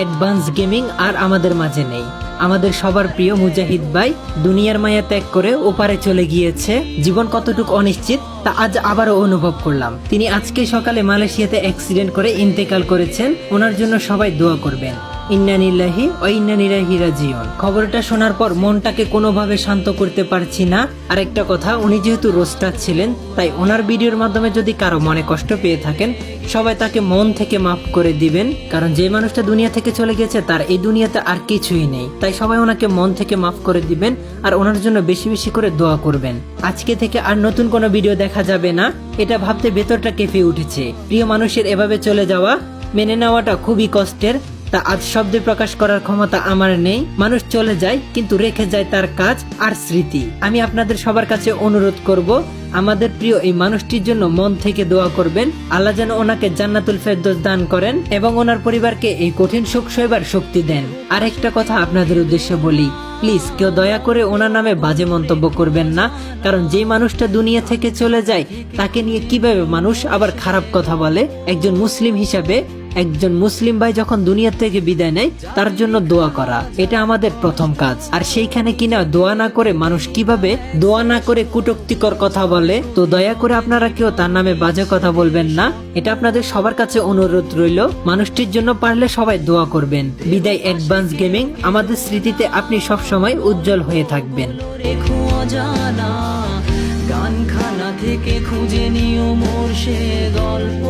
Advance gaming আর আমাদের মাঝে নেই। আমাদের সবার প্রিয় মুজাহিদ ভাই দুনিয়ার মায়া ত্যাগ করে ওপারে চলে গিয়েছে। জীবন কতটুকু অনিশ্চিত তা আজ আবারও অনুভব করলাম। তিনি আজকে সকালে মালয়েশিয়াতে অ্যাক্সিডেন্ট করে ইন্তেকাল করেছেন। ওনার জন্য সবাই দোয়া করবেন। ইন্না লিল্লাহি ওয়া ইন্না ইলাইহি রাজিউন। খবরটা শোনার পর মনটাকে কোনোভাবে শান্ত করতে পারছি না। আর একটা কথা, উনি যেহেতু রোস্টার ছিলেন, তাই ওনার ভিডিওর মাধ্যমে যদি কারো মনে কষ্ট পেয়ে থাকেন, সবাই তাকে মন থেকে মাফ করে দিবেন। কারণ যে মানুষটা দুনিয়া থেকে চলে গেছে তার এই দুনিয়াতে আর কিছুই নেই। তাই সবাই ওনাকে মন থেকে মাফ করে দিবেন আর ওনার জন্য বেশি বেশি করে দোয়া করবেন। আজকে থেকে আর নতুন কোনো ভিডিও দেখা যাবে না, এটা ভাবতে ভেতরটা কেঁপে উঠেছে। প্রিয় মানুষের এভাবে চলে যাওয়া মেনে নেওয়াটা খুবই কষ্টের। তা আজ শব্দে প্রকাশ করার ক্ষমতা আমার নেই। মানুষ চলে যায় কিন্তু রেখে যায় তার কাজ আর স্মৃতি। আমি আপনাদের সবার কাছে অনুরোধ করব, আমাদের প্রিয় এই মানুষটির জন্য মন থেকে দোয়া করবেন। আল্লাহ যেন ওনাকে জান্নাতুল ফেরদৌস দান করেন এবং ওনার পরিবারকে এই কঠিন সুখ সইবার শক্তি দেন। আর একটা কথা আপনাদের উদ্দেশ্যে বলি, প্লিজ কেউ দয়া করে ওনার নামে বাজে মন্তব্য করবেন না। কারণ যে মানুষটা দুনিয়া থেকে চলে যায় তাকে নিয়ে কিভাবে মানুষ আবার খারাপ কথা বলে। একজন মুসলিম হিসাবে একজন মুসলিম ভাই যখন দুনিয়া থেকে বিদায় নেয় তার জন্য দোয়া করা, এটা আমাদের প্রথম কাজ। আর সেইখানে কিনা দোয়া না করে মানুষ কিভাবে দোয়া না করে কটূক্তিকর কথা বলে। তো দয়া করে আপনারা কেউ তার নামে বাজে কথা বলবেন না, এটা আপনাদের সবার কাছে অনুরোধ রইল। মানুষটির জন্য পারলে সবাই দোয়া করবেন। বিদায় অ্যাডভান্স গেমিং, আমাদের স্মৃতিতে আপনি সব সময় উজ্জ্বল হয়ে থাকবেন। গানখানা থেকে খুঁজে নিও মোর সে গল্প।